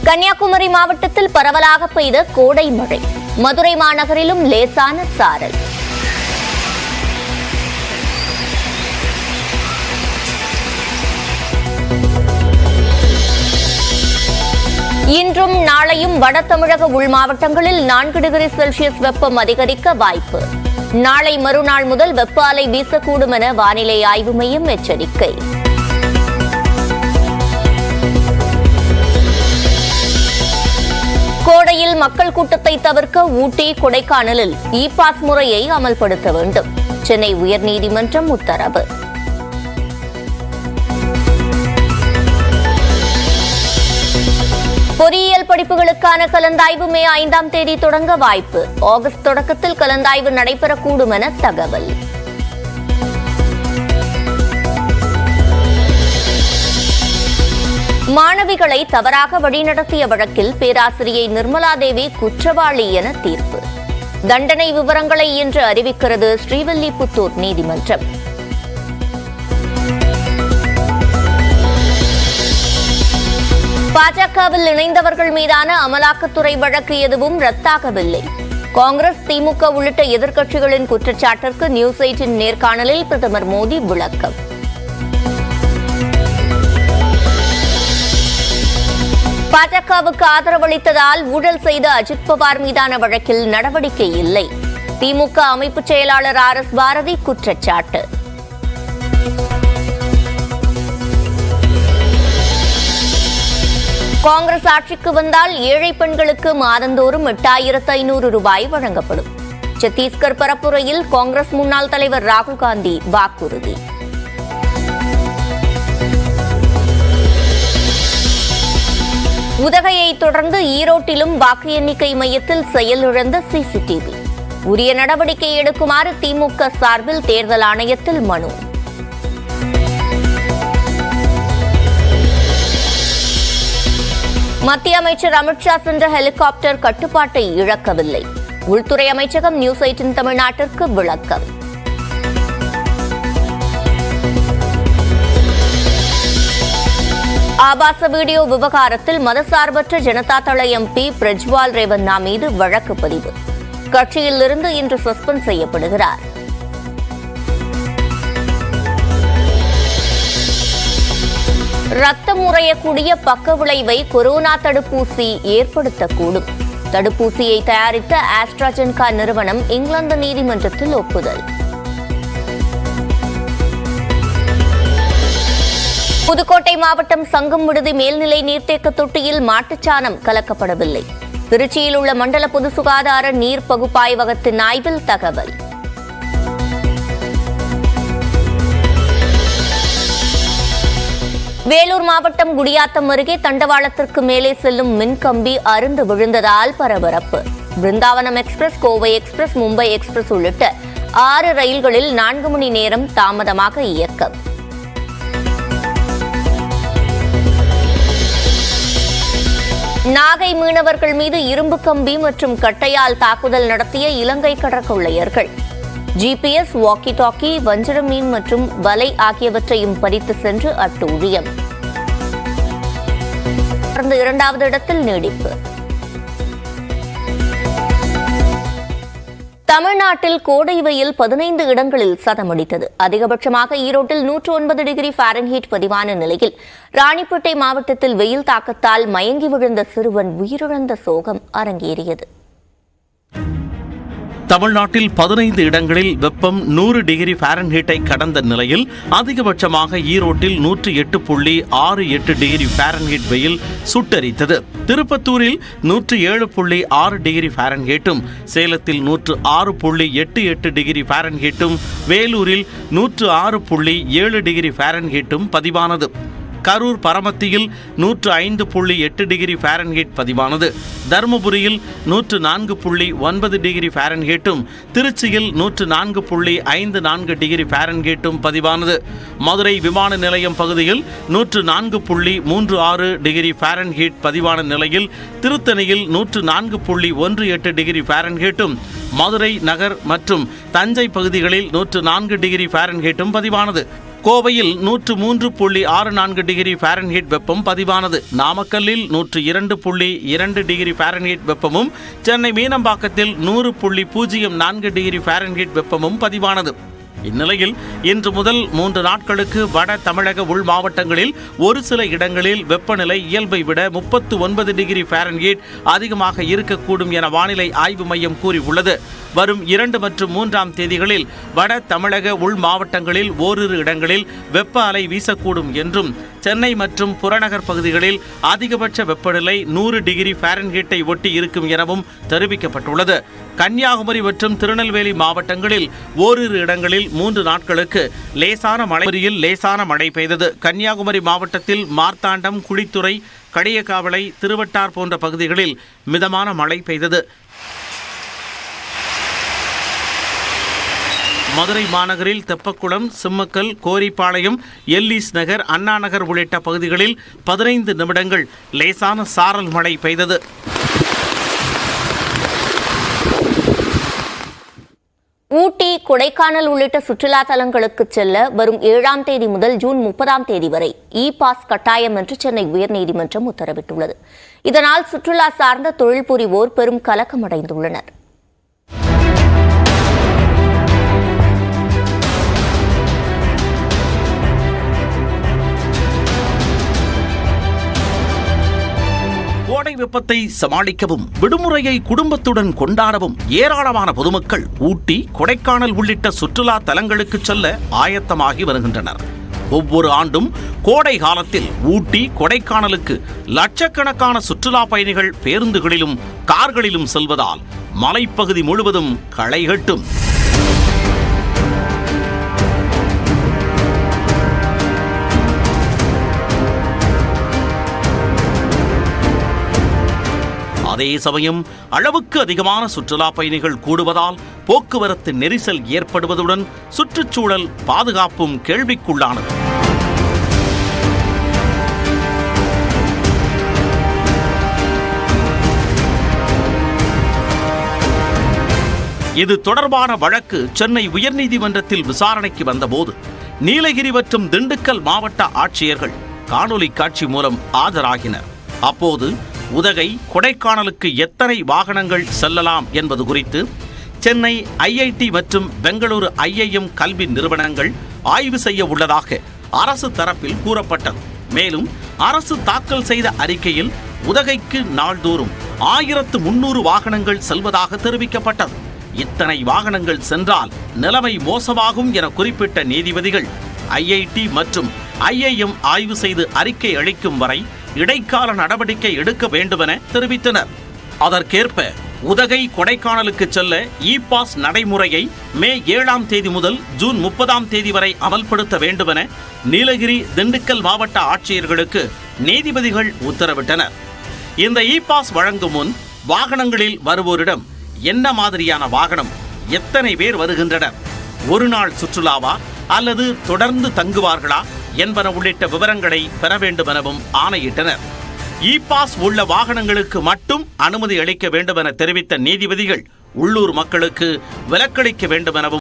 கன்னியாகுமரி மாவட்டத்தில் பரவலாக பெய்த கோடை மழை. மதுரை மாநகரிலும் லேசான சாரல். இன்றும் நாளையும் வட தமிழக உள் மாவட்டங்களில் 4 டிகிரி செல்சியஸ் வெப்பம் அதிகரிக்க வாய்ப்பு. நாளை மறுநாள் முதல் வெப்ப அலை வீசக்கூடும் என வானிலை ஆய்வு மையம் எச்சரிக்கை. கோடையில் மக்கள் கூட்டத்தை தவிர்க்க ஊட்டி, கொடைக்கானலில் இ-பாஸ் முறையை அமல்படுத்த வேண்டும். சென்னை உயர்நீதிமன்றம் உத்தரவு. பொறியியல் படிப்புகளுக்கான கலந்தாய்வு மே 5ஆம் தேதி தொடங்க வாய்ப்பு. ஆகஸ்ட் தொடக்கத்தில் கலந்தாய்வு நடைபெறக்கூடும் என தகவல். மாணவிகளை தவறாக வழிநடத்திய வழக்கில் பேராசிரியை நிர்மலா தேவி குற்றவாளி என தீர்ப்பு. தண்டனை விவரங்களை இன்று அறிவிக்கிறது ஸ்ரீவில்லிபுத்தூர் நீதிமன்றம். பாஜகவில் இணைந்தவர்கள் மீதான அமலாக்கத்துறை வழக்கு எதுவும் ரத்தாகவில்லை. காங்கிரஸ், திமுக உள்ளிட்ட எதிர்க்கட்சிகளின் குற்றச்சாட்டிற்கு நியூஸ் 8 நேர்காணலில் பிரதமர் மோடி விளக்கம். பாஜகவுக்கு ஆதரவளித்ததால் ஊழல் செய்த அஜித் பவார் மீதான வழக்கில் நடவடிக்கை இல்லை. திமுக அமைப்பு செயலாளர் RS பாரதி குற்றச்சாட்டு. காங்கிரஸ் ஆட்சிக்கு வந்தால் ஏழை பெண்களுக்கு மாதந்தோறும் 8500 ரூபாய் வழங்கப்படும். சத்தீஸ்கர் பரப்புரையில் காங்கிரஸ் முன்னாள் தலைவர் ராகுல் காந்தி வாக்குறுதி. உதகையை தொடர்ந்து ஈரோட்டிலும் வாக்கு எண்ணிக்கை மையத்தில் செயலிழந்த சிசிடிவி. உரிய நடவடிக்கை எடுக்குமாறு திமுக சார்பில் தேர்தல் ஆணையத்தில் மனு. மத்திய அமைச்சர் அமித்ஷா சென்ற ஹெலிகாப்டர் கட்டுப்பாட்டை இழக்கவில்லை. உள்துறை அமைச்சகம் நியூஸ் 8 தமிழ்நாட்டிற்கு விளக்கம். ஆபாச வீடியோ விவகாரத்தில் மதசார்பற்ற ஜனதா தள MP பிரஜ்வால் ரேவண்ணா மீது வழக்கு பதிவு. கட்சியிலிருந்து இன்று சஸ்பெண்ட் செய்யப்படுகிறார். ரத்தம் உறையக்கூடிய பக்க விளைவை கொரோனா தடுப்பூசி ஏற்படுத்தக்கூடும். தடுப்பூசியை தயாரித்த ஆஸ்ட்ராஜென்கா நிறுவனம் இங்கிலாந்து நீதிமன்றத்தில் ஒப்புதல். புதுக்கோட்டை மாவட்டம் சங்கம் விடுதி மேல்நிலை நீர்த்தேக்க தொட்டியில் மாட்டுச்சாணம் கலக்கப்படவில்லை. திருச்சியில் உள்ள மண்டல பொது சுகாதார நீர் பகுப்பாய்வகத்தின் ஆய்வில் தகவல். வேலூர் மாவட்டம் குடியாத்தம் அருகே தண்டவாளத்திற்கு மேலே செல்லும் மின்கம்பி அறுந்து விழுந்ததால் பரபரப்பு. Brindavan express, Kovai express, Mumbai express உள்ளிட்ட 6 ரயில்களில் 4 மணி நேரம் தாமதமாக இயக்கம். நாகை மீனவர்கள் மீது இரும்பு கம்பி மற்றும் கட்டையால் தாக்குதல் நடத்திய இலங்கை கடற்கொள்ளையர்கள். GPS, வாக்கி டாக்கி, வஞ்சர மீன் மற்றும் வலை ஆகியவற்றையும் பறித்து சென்று அட்டூழியம். தொடர்ந்து 2வது இடத்தில் நீடிப்பு. தமிழ்நாட்டில் கோடை வெயில் 15 இடங்களில் சதமடித்தது. அதிகபட்சமாக ஈரோட்டில் 109 டிகிரி ஃபாரன்ஹீட் பதிவான நிலையில் ராணிப்பேட்டை மாவட்டத்தில் வெயில் தாக்கத்தால் மயங்கி விழுந்த சிறுவன் உயிரிழந்த சோகம் அரங்கேறியது. தமிழ்நாட்டில் 15 இடங்களில் வெப்பம் 100 டிகிரி ஃபாரன்ஹீட்டை கடந்த நிலையில் அதிகபட்சமாக ஈரோட்டில் 108.68 டிகிரி ஃபாரன்ஹீட் வெயில் சுட்டரித்தது. திருப்பத்தூரில் 107.6 டிகிரி ஃபாரன்ஹீட்டும், சேலத்தில் 106.88 டிகிரி ஃபாரன்ஹீட்டும், வேலூரில் 106.7 டிகிரி ஃபாரன்ஹீட்டும் பதிவானது. கரூர் பரமத்தியில் 105.8 டிகிரி ஃபாரன்ஹீட் பதிவானது. தருமபுரியில் 104.9 டிகிரி ஃபாரன்ஹீட்டும், திருச்சியில் 104.54 டிகிரி ஃபாரன்ஹீட்டும் பதிவானது. மதுரை விமான நிலையம் பகுதியில் 104.36 டிகிரி ஃபாரன்ஹீட் பதிவான நிலையில் திருத்தணியில் 104.18 டிகிரி ஃபாரன்ஹீட்டும், மதுரை நகர் மற்றும் தஞ்சை பகுதிகளில் 104 டிகிரி ஃபாரன்ஹீட்டும் பதிவானது. கோவையில் 103.64 டிகிரி ஃபாரன்ஹீட் வெப்பம் பதிவானது. நாமக்கல்லில் 102.2 டிகிரி ஃபாரன்ஹீட் வெப்பமும், சென்னை மீனம்பாக்கத்தில் 100.04 டிகிரி ஃபாரன்ஹீட் வெப்பமும் பதிவானது. இந்நிலையில் இன்று முதல் 3 நாட்களுக்கு வட தமிழக உள் மாவட்டங்களில் ஒரு சில இடங்களில் வெப்பநிலை இயல்பை விட 39 டிகிரி ஃபாரன்ஹீட் அதிகமாக இருக்கக்கூடும் என வானிலை ஆய்வு மையம் கூறியுள்ளது. வரும் 2 மற்றும் 3ஆம் தேதிகளில் வட தமிழக உள் மாவட்டங்களில் ஓரிரு இடங்களில் வெப்ப அலை வீசக்கூடும் என்றும், சென்னை மற்றும் புறநகர் பகுதிகளில் அதிகபட்ச வெப்பநிலை 100 டிகிரி ஃபாரன்ஹீட்டை ஒட்டி இருக்கும் எனவும் தெரிவிக்கப்பட்டுள்ளது. கன்னியாகுமரி மற்றும் திருநெல்வேலி மாவட்டங்களில் ஓரிரு இடங்களில் 3 நாட்களுக்கு லேசான மழை பெய்தது. கன்னியாகுமரி மாவட்டத்தில் மார்த்தாண்டம், குழித்துறை, களியக்காவிளை, திருவட்டார் போன்ற பகுதிகளில் மிதமான மழை பெய்தது. மதுரை மாநகரில் தெப்பக்குளம், சிம்மக்கல், கோரிப்பாளையம், எல்லீஸ் நகர், அண்ணா நகர் உள்ளிட்ட பகுதிகளில் 15 நிமிடங்கள் லேசான சாரல் மழை பெய்தது. ஊட்டி, கொடைக்கானல் உள்ளிட்ட சுற்றுலா தலங்களுக்கு செல்ல வரும் 7ஆம் தேதி முதல் ஜூன் 30ஆம் தேதி வரை பாஸ் கட்டாயம் என்று சென்னை உயர்நீதிமன்றம் உத்தரவிட்டுள்ளது. இதனால் சுற்றுலா சார்ந்த தொழில் புரிவோர் பெரும் கலக்கமடைந்துள்ளனர். கோடை வெப்பத்தை சமாளிக்கவும், விடுமுறையை குடும்பத்துடன் கொண்டாடவும் ஏராளமான பொதுமக்கள் ஊட்டி, கொடைக்கானல் உள்ளிட்ட சுற்றுலா தலங்களுக்கு செல்ல ஆயத்தமாகி வருகின்றனர். ஒவ்வொரு ஆண்டும் கோடை காலத்தில் ஊட்டி, கொடைக்கானலுக்கு லட்சக்கணக்கான சுற்றுலா பயணிகள் பேருந்துகளிலும் கார்களிலும் செல்வதால் மலைப்பகுதி முழுவதும் களைகட்டும். அதே சமயம் அளவுக்கு அதிகமான சுற்றுலா பயணிகள் கூடுவதால் போக்குவரத்து நெரிசல் ஏற்படுவதுடன் சுற்றுச்சூழல் பாதுகாப்பும் கேள்விக்குள்ளானது. இது தொடர்பான வழக்கு சென்னை உயர்நீதிமன்றத்தில் விசாரணைக்கு வந்தபோது நீலகிரி மற்றும் திண்டுக்கல் மாவட்ட ஆட்சியர்கள் காணொலி காட்சி மூலம் ஆஜராகினர். அப்போது உதகை, கொடைக்கானலுக்கு எத்தனை வாகனங்கள் செல்லலாம் என்பது குறித்து சென்னை ஐஐடி மற்றும் பெங்களூரு ஐஐஎம் கல்வி நிறுவனங்கள் ஆய்வு செய்ய உள்ளதாக அரசு தரப்பில் கூறப்பட்டது. மேலும் அரசு தாக்கல் செய்த அறிக்கையில் உதகைக்கு நாள்தோறும் 1300 வாகனங்கள் செல்வதாக தெரிவிக்கப்பட்டது. இத்தனை வாகனங்கள் சென்றால் நிலைமை மோசமாகும் என குறிப்பிட்ட நீதிபதிகள் ஐஐடி மற்றும் ஐஐஎம் ஆய்வு செய்து அறிக்கை அளிக்கும் வரை இடைக்கால நடவடிக்கை எடுக்க வேண்டுமென தெரிவித்தனர். அதற்கேற்ப உதகை, கொடைக்கானலுக்கு செல்ல பாஸ் நடைமுறையை மே 7ஆம் தேதி முதல் ஜூன் 30ஆம் தேதி வரை அமல்படுத்த வேண்டுமென நீலகிரி, திண்டுக்கல் மாவட்ட ஆட்சியர்களுக்கு நீதிபதிகள் உத்தரவிட்டனர். இந்த பாஸ் வழங்கும் முன் வாகனங்களில் வருவோரிடம் என்ன மாதிரியான வாகனம், எத்தனை பேர் வருகின்றனர், ஒரு நாள் சுற்றுலாவா அல்லது தொடர்ந்து தங்குவார்களா என்பன உள்ளிட்ட விவரங்களை பெற வேண்டுமெனவும் ஆணையிட்டனர். பாஸ் உள்ள வாகனங்களுக்கு மட்டும் அனுமதி அளிக்க வேண்டுமென தெரிவித்த நீதிபதிகள் உள்ளூர் மக்களுக்கு விலக்களிக்க வேண்டுமெனவும்